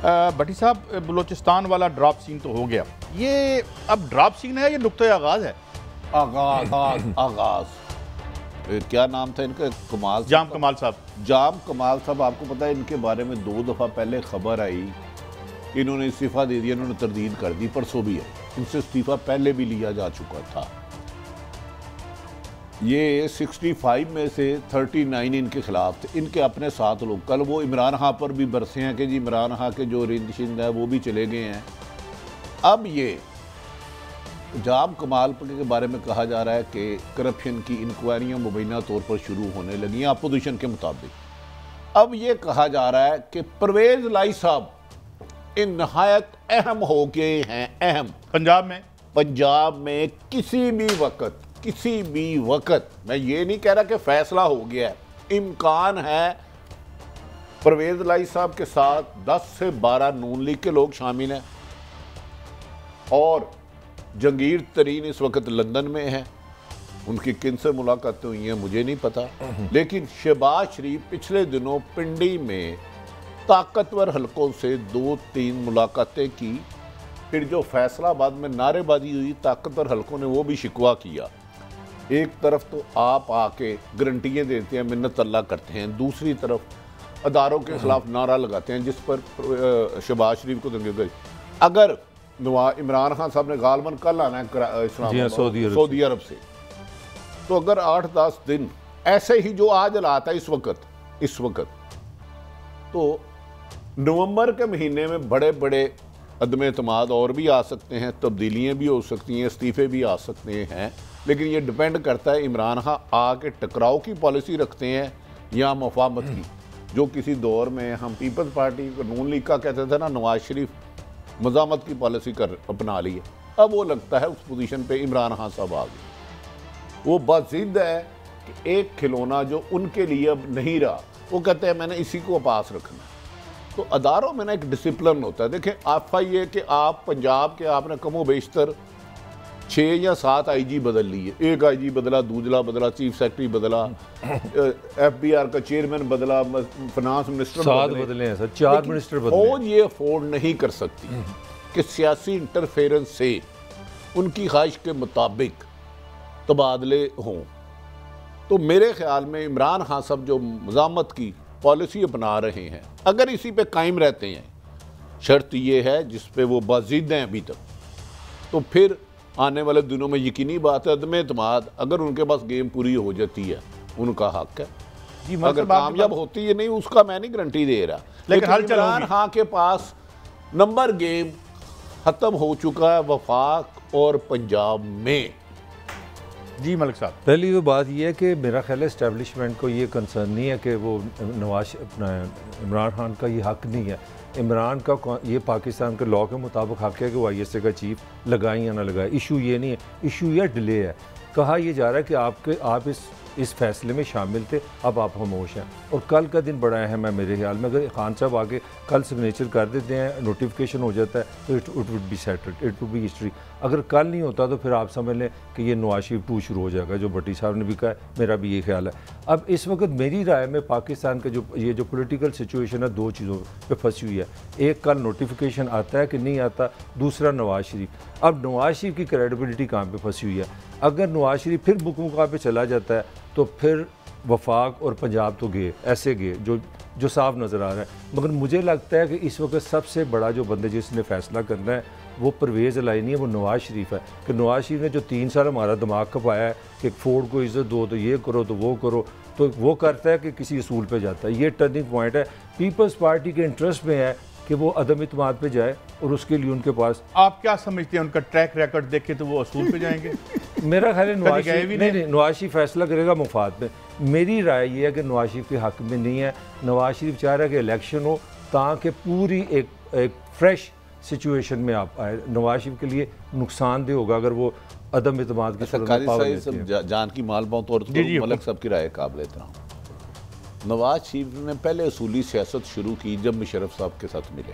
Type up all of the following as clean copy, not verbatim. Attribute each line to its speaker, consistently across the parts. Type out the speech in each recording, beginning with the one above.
Speaker 1: भट्टी साहब, बलूचिस्तान वाला drop scene तो हो गया, ये अब ड्रॉप सीन है, ये नुक्ते आगाज है?
Speaker 2: आगाज क्या नाम था इनका?
Speaker 1: जाम कमाल साहब।
Speaker 2: जाम कमाल साहब, आपको पता है इनके बारे में 2 दफ़ा पहले खबर आई, इन्होंने इस्तीफ़ा दे दिया, इन्होंने तरदीद कर दी, परसों भी है, इनसे इस्तीफ़ा पहले भी लिया जा चुका था। ये 65 में से 39 इनके खिलाफ थे, इनके अपने 7 लोग। कल वो इमरान खां पर भी बरसे हैं कि जी इमरान खां के जो रिंद शिंद है वो भी चले गए हैं। अब ये जाम कमाल के बारे में कहा जा रहा है कि करप्शन की इंक्वायरियाँ मुबैना तौर पर शुरू होने लगी हैं अपोजिशन के मुताबिक। अब ये कहा जा रहा है कि परवेज़ लाई साहब इन नहायत अहम हो गए हैं, अहम पंजाब में किसी भी वक्त, मैं ये नहीं कह रहा कि फैसला हो गया है, इम्कान है परवेज़ लाई साहब के साथ 10 से 12 नून लीग के लोग शामिल हैं और जंगीर तरीन इस वक्त लंदन में है। उनकी किन से मुलाकातें हुई हैं मुझे नहीं पता, लेकिन शहबाज शरीफ पिछले दिनों पिंडी में ताकतवर हलकों से 2-3 मुलाकातें की। फिर जो फैसलाबाद में नारेबाजी हुई ताकतवर हलकों ने वो भी शिकवा किया। एक तरफ तो आप आके गारंटियाँ देते हैं, मिन्नत अल्लाह करते हैं, दूसरी तरफ अदारों के खिलाफ नारा लगाते हैं जिस पर शहबाज शरीफ को दंगे गई। अगर इमरान खान साहब ने गालबन कल आना है सऊदी अरब से, तो अगर 8-10 दिन ऐसे ही जो आज हालात है इस वक्त तो नवंबर के महीने में बड़े बड़े अदम एतमाद और भी आ सकते हैं, तब्दीलियाँ भी हो सकती हैं, इस्तीफ़े भी आ सकते हैं। लेकिन ये डिपेंड करता है इमरान खान आके टकराव की पॉलिसी रखते हैं या मुफाहमत की, जो किसी दौर में हम पीपल्स पार्टी नून लीग का कहते थे ना, नवाज शरीफ मज़ामत की पॉलिसी अपना ली है। अब वो लगता है उस पोजीशन पे इमरान खान साहब आ गए। वो बाज़िद है कि एक खिलौना जो उनके लिए अब नहीं रहा, वो कहते हैं मैंने इसी को पास रखना है। तो अदारों में ना एक डिसिप्लिन होता है। देखें, आप ये कि आप पंजाब के आपने कमो बेशतर 6 या 7 IG बदल लिए, एक IG बदला, दूसरा बदला, चीफ सेक्रेटरी बदला, FBR का चेयरमैन बदला, फाइनेंस मिनिस्टर
Speaker 3: 7 बदले हैं सर, 4 मिनिस्टर बदले।
Speaker 2: फौज ये अफोर्ड नहीं कर सकती कि सियासी इंटरफेरेंस से उनकी ख्वाहिश के मुताबिक तबादले हों। तो मेरे ख्याल में इमरान खान साहब जो मज़ामत की पॉलिसी अपना रहे हैं, अगर इसी पे कायम रहते हैं, शर्त ये है जिस पे वो बाज़िद हैं अभी तक, तो फिर आने वाले दिनों में यकीनी बात है अदम एतमाद, अगर उनके पास गेम पूरी हो जाती है, उनका हक है। अगर कामयाब होती है नहीं, उसका मैं नहीं गारंटी दे रहा, लेकिन इमरान खान के पास नंबर गेम ख़त्म हो चुका है वफाक और पंजाब में।
Speaker 1: जी मलिक साहब,
Speaker 3: पहली तो बात यह है कि मेरा ख्याल है इस्टेब्लिशमेंट को ये कंसर्न नहीं है कि वो इमरान खान का ये हक नहीं है। इमरान का ये पाकिस्तान के लॉ के मुताबिक हक है कि वो ISA का चीफ लगाएं या ना लगाएं। इशू ये नहीं है, इशू यह डिले है। कहा यह जा रहा है कि आप इस फैसले में शामिल थे, अब आप खामोश हैं। और कल का दिन बड़ा अहम है मेरे ख्याल में। अगर खान साहब आगे कल सिग्नेचर कर देते हैं, नोटिफिकेशन हो जाता है, तो it would be settled, it would be history. अगर कल नहीं होता तो फिर आप समझ लें कि ये नवाज शरीफ 2 शुरू हो जाएगा, जो भट्टी साहब ने भी कहा है, मेरा भी ये ख्याल है। अब इस वक्त मेरी राय में पाकिस्तान का जो पोलिटिकल सिचुएशन है, 2 चीज़ों पर फंसी हुई है। एक, कल नोटिफिकेशन आता है कि नहीं आता, दूसरा नवाज शरीफ। अब नवाज शरीफ की क्रेडिबिलिटी कहाँ पर फंसी हुई है। अगर नवाज शरीफ फिर बुकमुका पे चला जाता है तो फिर वफाक और पंजाब तो गए, ऐसे गए जो साफ नज़र आ रहा है। मगर मुझे लगता है कि इस वक्त सबसे बड़ा जो बंदे जिसने फ़ैसला करना है वो परवेज़ लाई नहीं है, वो नवाज शरीफ है। कि नवाज शरीफ ने जो 3 साल हमारा दिमाग खपाया है कि फोर्ड को इज़्ज़त दो, तो ये करो, तो वो करो, तो वो करता है कि किसी असूल पर जाता है। ये टर्निंग पॉइंट है। पीपल्स पार्टी के इंटरेस्ट में है कि वो अदम इत्मीनान पे जाए, और उसके लिए उनके पास,
Speaker 1: आप क्या समझते हैं, उनका ट्रैक रिकॉर्ड देखे तो वो असूल पे जाएंगे?
Speaker 3: मेरा ख्याल है नवाज शरीफ फैसला करेगा मुफाद में। मेरी राय ये है कि नवाज शरीफ के हक में नहीं है। नवाज शरीफ चाह रहा है कि इलेक्शन हो ताकि पूरी एक फ्रेश सिचुएशन में आप आए। नवाज शरीफ के लिए नुकसानदेह होगा अगर वो अदम इत्मीनान की
Speaker 2: जान की माल पाऊँ तो मलिक साहब की राय काबिल एहतराम। नवाज शरीफ ने पहले असूली सियासत शुरू की जब मुशर्रफ साहब के साथ मिले,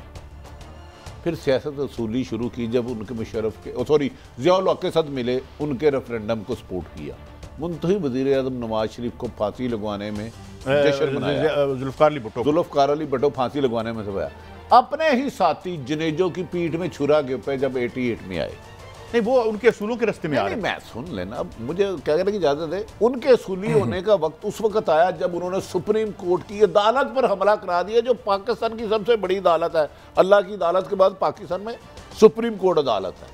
Speaker 2: फिर सियासत असूली शुरू की जब उनके ज़िया-उल हक के साथ मिले, उनके रेफरेंडम को सपोर्ट किया। मुंतही वज़ीर आज़म नवाज शरीफ को फांसी लगवाने में जश्न मनाया, जुल्फ़िकार अली भुट्टो फांसी लगवाने में सब आया। अपने ही साथी जनेजो की पीठ में छुरा के ऊपर जब 88 में आए।
Speaker 1: नहीं, वो उनके असूलों के रास्ते में आ रहे हैं।
Speaker 2: मैं सुन लेना, अब मुझे क्या कहने की इजाजत है। उनके असूली होने का वक्त उस वक्त आया जब उन्होंने सुप्रीम कोर्ट की अदालत पर हमला करा दिया, जो पाकिस्तान की सबसे बड़ी अदालत है। अल्लाह की अदालत के बाद पाकिस्तान में सुप्रीम कोर्ट अदालत है।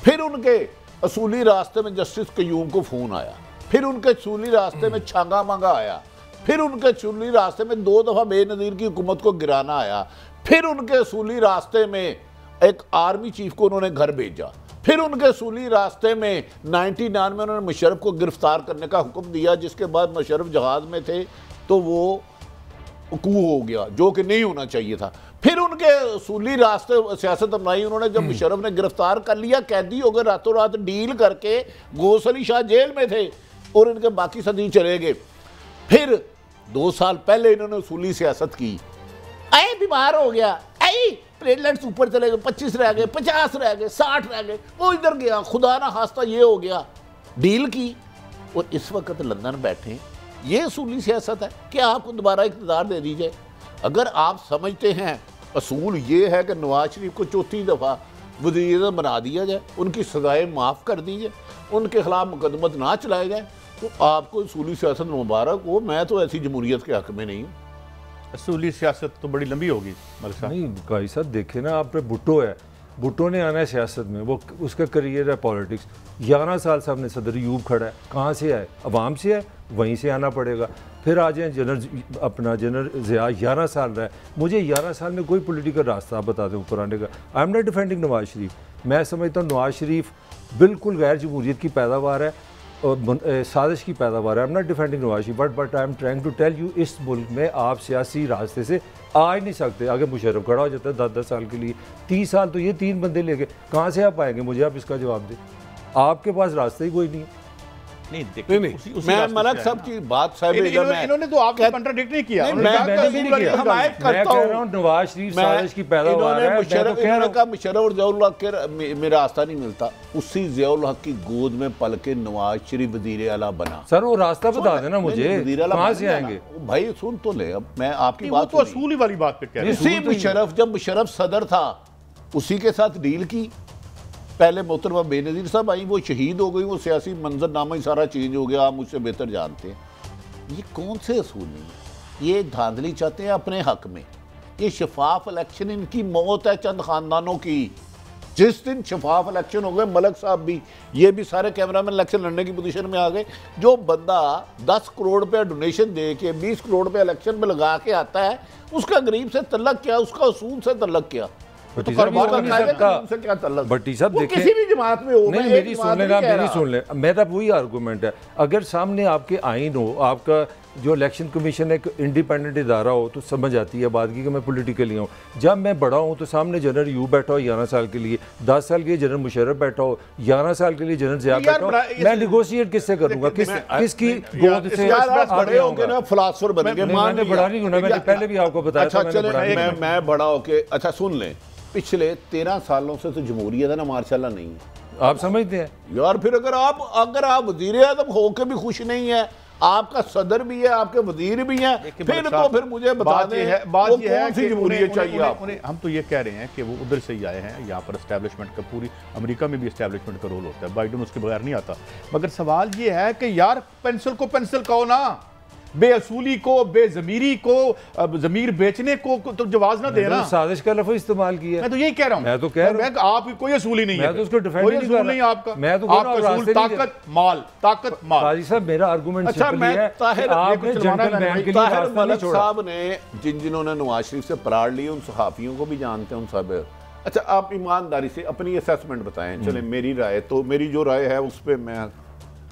Speaker 2: फिर उनके असूली रास्ते में जस्टिस कयूम को फोन आया, फिर उनके असूली रास्ते में छांगा मांगा आया, फिर उनके असूली रास्ते में 2 दफा बेनज़ीर की हुकूमत को गिराना आया, फिर उनके असूली रास्ते में एक आर्मी चीफ को उन्होंने घर भेजा, फिर उनके असूली रास्ते में 99 में उन्होंने मुशर्रफ को गिरफ्तार करने का हुक्म दिया, जिसके बाद मुशर्रफ जहाज में थे तो वो कू हो गया, जो कि नहीं होना चाहिए था। फिर उनके असूली रास्ते सियासत अपनाई उन्होंने, जब मुशर्रफ ने गिरफ्तार कर लिया, कैदी हो गए, रातों रात डील करके गौस अली शाह जेल में थे और इनके बाकी साथी चले गए। फिर 2 साल पहले इन्होंने असूली सियासत की, आए बीमार हो गया, आई प्लेटलेट्स ऊपर चले गए, 25 रह गए, 50 रह गए, 60 रह गए, वो इधर गया, खुदा ना खास्ता ये हो गया, डील की और इस वक्त लंदन बैठे। ये असूली सियासत है कि आपको दोबारा इक़्तिदार दे दी जाए। अगर आप समझते हैं असूल ये है कि नवाज शरीफ को 4थी दफ़ा वज़ीर बना दिया जाए, उनकी सज़ाएँ माफ़ कर दी जाए, उनके खिलाफ मुकदमत ना चलाया जाए, तो आपको असूली सियासत मुबारक हो। मैं तो ऐसी जमहूरियत के हक़ में नहीं हूँ।
Speaker 1: असूली सियासत तो बड़ी लंबी होगी मलिक साहब।
Speaker 3: नहीं भाई साहब, देखे ना, आप पे भुट्टो है, भुट्टो ने आना है सियासत में, वो उसका करियर है पॉलिटिक्स। 11 साल सामने सदर यूब खड़ा है, कहाँ से आए? अवाम से है, वहीं से आना पड़ेगा। फिर आ जाए जनरल ज़िया, 11 साल रहा है। मुझे 11 साल में कोई पॉलिटिकल रास्ता आप बता दें ऊपर आने का। I am not defending Nawaz Sharif. मैं समझता हूँ नवाज शरीफ बिल्कुल गैर जमहूरियत की पैदावार है और साजिश की पैदावार है। I am not defending Nawaz Sharif, but I am trying to tell you, इस मुल्क में आप सियासी रास्ते से आ ही नहीं सकते। आगे मुशर्रफ खड़ा हो जाता है 10-10 साल के लिए, 30 साल तो ये 3 बंदे लेके कहाँ से आप आएंगे? मुझे आप इसका जवाब दें। आपके पास रास्ता ही कोई नहीं है।
Speaker 1: नहीं,
Speaker 2: मैं मलक साहब की बात साहब
Speaker 1: इन्होंने तो आपको कंट्राडिक्ट नहीं किया।
Speaker 3: मैं कह रहा हूं नवाज शरीफ साजिश की पैदावार है।
Speaker 2: मुशर्रफ और ज़ियाउल हक के में रास्ता नहीं मिलता, उसी ज़ियाउल हक की गोद में पल के नवाज शरीफ वज़ीर आला बना।
Speaker 3: सर वो रास्ता बता देना मुझे, कहाँ से आएंगे?
Speaker 2: भाई सुन तो ले, अब मैं आपकी
Speaker 1: बात तो असूली वाली बात पे कह रहा हूं।
Speaker 2: इसी मुशर्रफ, जब मुशर्रफ सदर था, उसी के साथ डील की। पहले मोहतरमा बेनज़ीर साहब आई, वो शहीद हो गई, वो सियासी मंजरनामा ही सारा चेंज हो गया, आप मुझसे बेहतर जानते हैं। ये कौन से असूल नहीं है? ये धांधली चाहते हैं अपने हक में। ये शफाफ इलेक्शन इनकी मौत है चंद खानदानों की। जिस दिन शफाफ इलेक्शन हो गए, मलक साहब भी, ये भी सारे कैमरामैन इलेक्शन लड़ने की पोजीशन में आ गए। जो बंदा 10 करोड़ रुपया डोनेशन दे के 20 करोड़ रुपया इलेक्शन में लगा के आता है, उसका गरीब से तल्लक क्या, उसका असूल से तल्लक क्या?
Speaker 3: भट्टी साहब देखें,
Speaker 2: किसी भी जमात में हो,
Speaker 3: नहीं मेरी सुन लेना, मेरी सुन ले, मेरा वही आर्गूमेंट है। अगर सामने आपके आइन हो, आपका जो इलेक्शन कमीशन एक इंडिपेंडेंट इदारा हो, तो समझ आती है बात की कि मैं पॉलिटिकली हूँ। जब मैं बड़ा हूँ तो सामने जनरल यूब बैठा हो 11 साल के लिए, 10 साल के लिए जनरल मुशर्रफ बैठा हो, 11 साल के लिए जनरल ज़िया बैठा हो, मैं निगोशिएट किससे करूँगा? किसकी गोद से?
Speaker 2: फिलासफर बनेंगे।
Speaker 3: मैंने बड़ा नहीं होना, मैंने पहले भी आपको बताया।
Speaker 2: मैं बड़ा होके, अच्छा सुन लें, पिछले 13 सालों से तो जमहूरियत है ना, मार्शाल्लाह नहीं है।
Speaker 3: आप समझते हैं
Speaker 2: यार? फिर अगर आप वज़ीर आज़म होके भी खुश नहीं है, आपका सदर भी है, आपके वजीर भी हैं, फिर मुझे बता दें
Speaker 1: बात ये है कि जमहूरियत चाहिए आपको। हम तो ये कह रहे हैं कि वो उधर से ही आए हैं, यहाँ पर एस्टैब्लिशमेंट का, पूरी अमेरिका में भी एस्टैब्लिशमेंट का रोल होता है, बाइडन उसके बगैर नहीं आता। मगर सवाल ये है कि यार पेंसिल को पेंसिल कहो ना, बेअसूली को, बेजमीरी को, जमीर बेचने को तो जवाज ना देना।
Speaker 3: साजिश का लफ्ज़ इस्तेमाल किया,
Speaker 1: मैं तो यही कह रहा हूं।
Speaker 3: मैं तो कह रहा हूं
Speaker 1: आप कोई असूली नहीं है,
Speaker 3: मैं तो उसको डिफेंड नहीं कर रहा।
Speaker 1: नहीं आपका,
Speaker 3: मैं तो कह रहा हूं
Speaker 1: ताकत माल, ताकत माल।
Speaker 3: काजी साहब मेरा आर्गुमेंट सिंपल है, आपने जेंटलमैन के लिए रास्ता नहीं छोड़ा।
Speaker 2: साहब ने जिन्होंने नवाज शरीफ से पराड़ ली, उन सहाफियों को भी जानते हैं, उन सब। अच्छा आप ईमानदारी से अपनी असेसमेंट बताएं। चले मेरी राय, तो मेरी जो राय है उस पर मैं,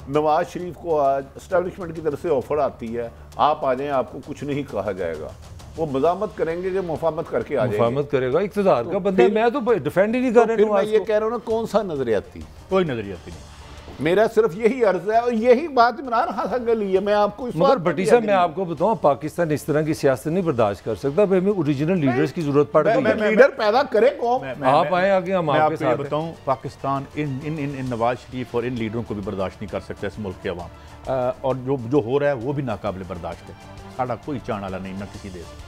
Speaker 2: नवाज शरीफ को आज एस्टैब्लिशमेंट की तरफ से ऑफर आती है, आप आ जाएं, आपको कुछ नहीं कहा जाएगा। वो मजामत करेंगे कि मुफाहमत करके आ जाएंगे।
Speaker 3: मुफाहमत करेगा इक़्तिदार का बंदा, मैं तो डिफेंड ही नहीं कर रहा।
Speaker 2: मैं ये कह रहा हूँ ना, कौन सा नजरियाती?
Speaker 1: कोई नजरियाती नहीं।
Speaker 2: मेरा सिर्फ यही अर्ज है और यही बात इमरान खान के लिए मैं आपको।
Speaker 3: मगर भट्टी साहब मैं आपको बताऊं, पाकिस्तान इस तरह की सियासत नहीं बर्दाश्त कर सकता। हमें ओरिजिनल लीडर्स की जरूरत पड़ गई है।
Speaker 2: लीडर पैदा करे कौन?
Speaker 3: आप आए आगे, हम आपके साथ
Speaker 1: बताऊं, पाकिस्तान इन नवाज शरीफ और इन लीडरों को भी बर्दाश्त नहीं कर सकता, इस मुल्क के अवाम। और जो हो रहा है वो भी नाकाबिल बर्दाश्त है। साड़ा कोई चाण वाला नहीं, ना किसी देश।